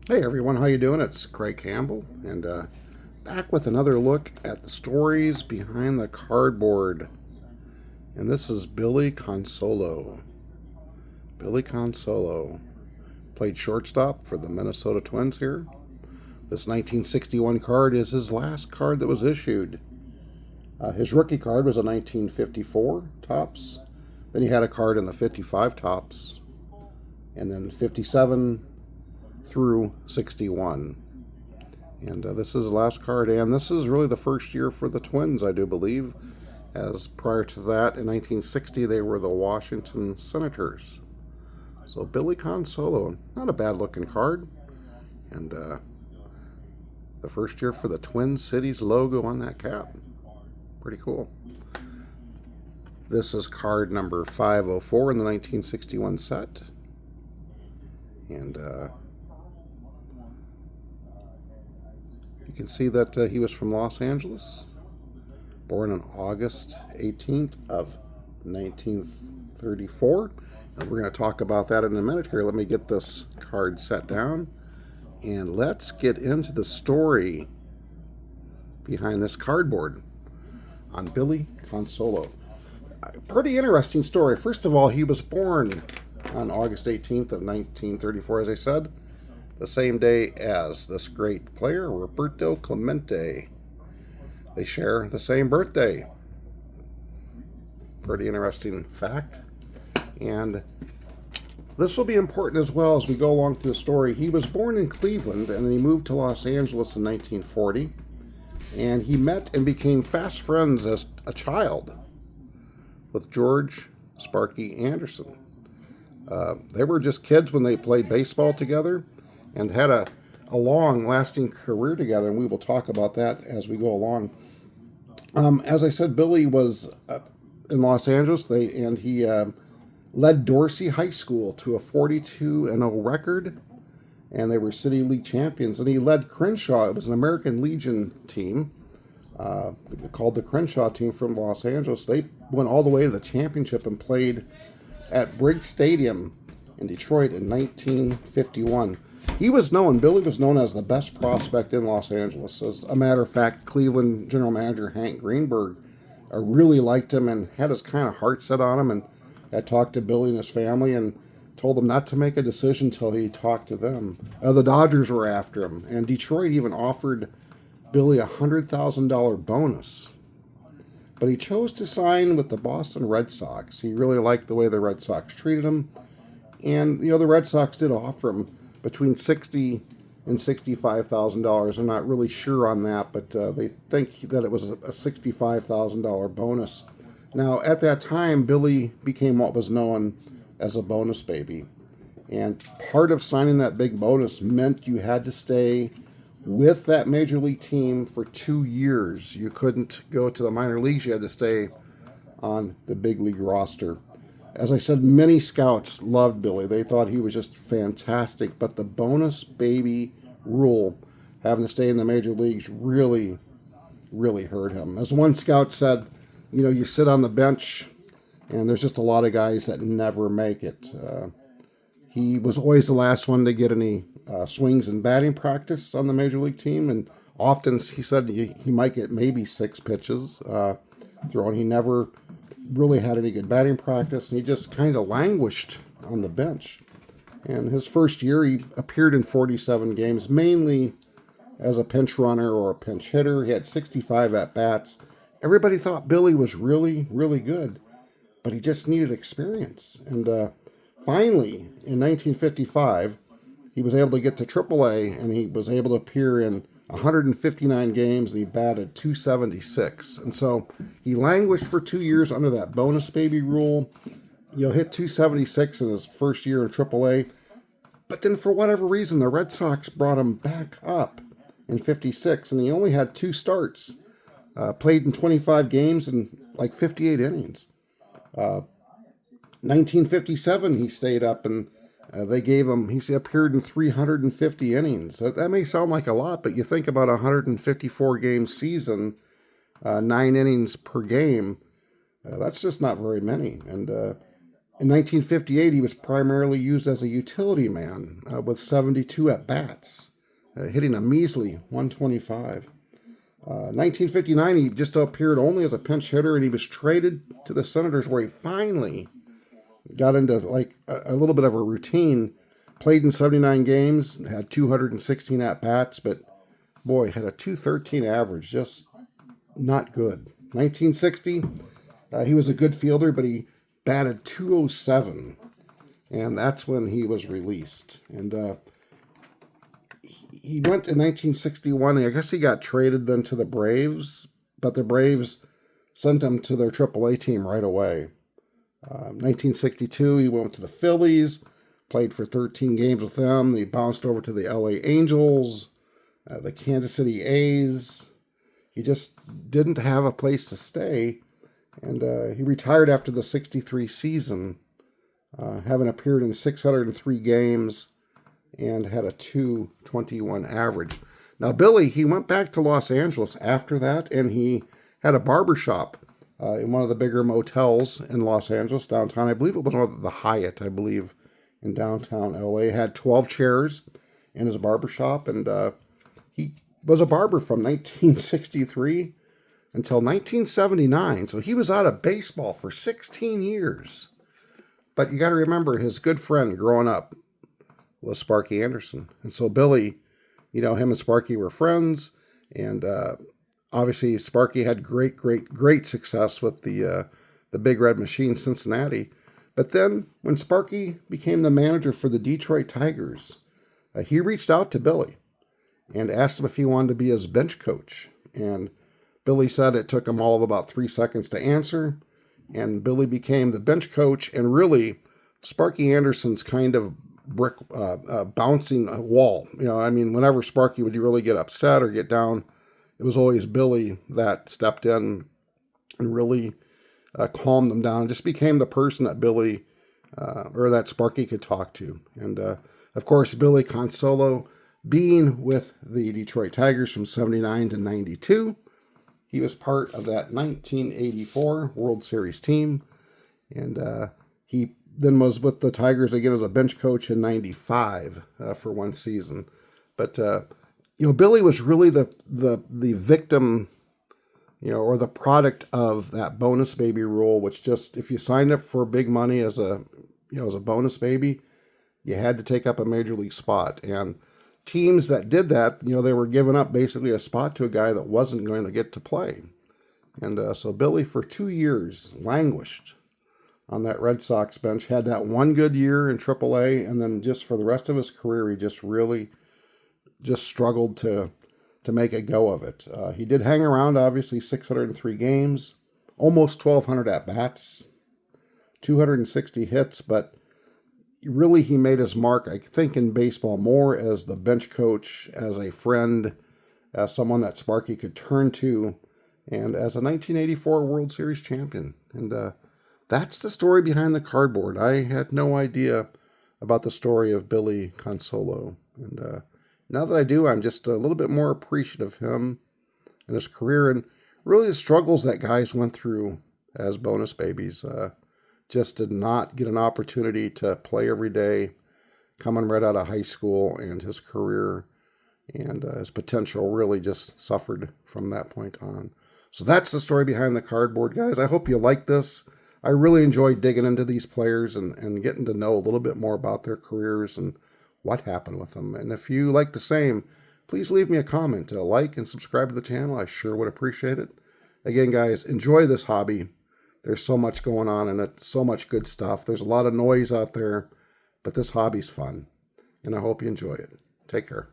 Hey everyone, how you doing? It's Craig Campbell, and back with another look at the stories behind the cardboard. And this is Billy Consolo. Billy Consolo played shortstop for the Minnesota Twins here. This 1961 card is his last card that was issued. His rookie card was a 1954 Topps. Then he had a card in the 55 Topps, and then 57 through 61. And this is his last card, and this is really the first year for the Twins, I do believe, as prior to that, in 1960, they were the Washington Senators. So Billy Consolo, not a bad-looking card, and the first year for the Twin Cities logo on that cap. Pretty cool. This is card number 504 in the 1961 set, and you can see that he was from Los Angeles, born on August 18th of 1934. And we're going to talk about that in a minute here. Let me get this card set down, and let's get into the story behind this cardboard on Billy Consolo. Pretty interesting story. First of all, he was born on August 18th of 1934, as I said, the same day as this great player, Roberto Clemente. They share the same birthday. Pretty interesting fact. And this will be important as well as we go along through the story. He was born in Cleveland, and then he moved to Los Angeles in 1940. And he met and became fast friends as a child with George Sparky Anderson. They were just kids when they played baseball together, and had a long-lasting career together, and we will talk about that as we go along. As I said, Billy was in Los Angeles, and he led Dorsey High School to a 42-0 record, and they were City League champions. And he led Crenshaw. It was an American Legion team called the Crenshaw team from Los Angeles. They went all the way to the championship and played at Briggs Stadium in Detroit in 1951. Billy was known as the best prospect in Los Angeles. As a matter of fact, Cleveland general manager Hank Greenberg really liked him and had his kind of heart set on him, and had talked to Billy and his family and told them not to make a decision until he talked to them. The Dodgers were after him, and Detroit even offered Billy a $100,000 bonus. But he chose to sign with the Boston Red Sox. He really liked the way the Red Sox treated him, and the Red Sox did offer him between $60,000 and $65,000. I'm not really sure on that, but they think that it was a $65,000 bonus. Now, at that time, Billy became what was known as a bonus baby. And part of signing that big bonus meant you had to stay with that major league team for 2 years. You couldn't go to the minor leagues. You had to stay on the big league roster. As I said, many scouts loved Billy. They thought he was just fantastic. But the bonus baby rule, having to stay in the major leagues, really, really hurt him. As one scout said, you sit on the bench, and there's just a lot of guys that never make it. He was always the last one to get any swings and batting practice on the major league team. And often, he said he might get maybe 6 pitches thrown. He never really had any good batting practice, and he just kind of languished on the bench. And his first year, he appeared in 47 games, mainly as a pinch runner or a pinch hitter. He had 65 at-bats. Everybody thought Billy was really, really good, but he just needed experience. And finally, in 1955, he was able to get to AAA, and he was able to appear in 159 games, and he batted .276. And so he languished for 2 years under that bonus baby rule. Hit .276 in his first year in AAA. But then for whatever reason, the Red Sox brought him back up in 56, and he only had 2 starts. Played in 25 games and like 58 innings. 1957, he stayed up, and they gave him, he appeared in 350 innings. That may sound like a lot, but you think about a 154 game season, 9 innings per game, that's just not very many. And In 1958, he was primarily used as a utility man with 72 at-bats, hitting a measly 125. 1959, he just appeared only as a pinch hitter, and he was traded to the Senators, where he finally got into like a little bit of a routine. Played in 79 games, had 216 at-bats, but boy, had a 213 average, just not good. 1960, he was a good fielder, but he batted 207, and that's when he was released. And he went in 1961, and I guess he got traded then to the Braves, but the Braves sent him to their AAA team right away. 1962, he went to the Phillies, played for 13 games with them. He bounced over to the LA Angels, the Kansas City A's. He just didn't have a place to stay, and he retired after the 63 season, having appeared in 603 games and had a 221 average. Now, Billy, he went back to Los Angeles after that, and he had a barbershop in one of the bigger motels in Los Angeles, downtown. I believe it was the Hyatt, I believe, in downtown LA. It had 12 chairs in his barbershop, and he was a barber from 1963 until 1979. So he was out of baseball for 16 years. But you got to remember, his good friend growing up was Sparky Anderson. And so Billy, him and Sparky were friends. And obviously Sparky had great success with the Big Red Machine, Cincinnati. But then when Sparky became the manager for the Detroit Tigers, he reached out to Billy and asked him if he wanted to be his bench coach. And Billy said it took him all of about 3 seconds to answer. And Billy became the bench coach, and really Sparky Anderson's kind of brick bouncing wall. Whenever Sparky would really get upset or get down, it was always Billy that stepped in and really calmed them down. Just became the person that Billy or that Sparky could talk to. And of course, Billy Consolo, being with the Detroit Tigers from 79 to 92, he was part of that 1984 World Series team. And he then was with the Tigers again as a bench coach in 95 for one season. But, Billy was really the victim, or the product of that bonus baby rule, which just, if you signed up for big money as a bonus baby, you had to take up a major league spot. And teams that did that, they were giving up basically a spot to a guy that wasn't going to get to play. And so Billy, for 2 years, languished on that Red Sox bench, had that one good year in AAA, and then just for the rest of his career, he just really struggled to make a go of it. He did hang around, obviously, 603 games, almost 1,200 at-bats, 260 hits, but really he made his mark, I think, in baseball more as the bench coach, as a friend, as someone that Sparky could turn to, and as a 1984 World Series champion. And that's the story behind the cardboard. I had no idea about the story of Billy Consolo. And now that I do, I'm just a little bit more appreciative of him and his career, and really the struggles that guys went through as bonus babies. Just did not get an opportunity to play every day, coming right out of high school, and his career and his potential really just suffered from that point on. So that's the story behind the cardboard, guys. I hope you like this. I really enjoyed digging into these players and getting to know a little bit more about their careers and what happened with them. And if you like the same, please leave me a comment, like and subscribe to the channel. I sure would appreciate it. Again, guys, enjoy this hobby. There's so much going on in it, so much good stuff. There's a lot of noise out there, but this hobby's fun, and I hope you enjoy it. Take care.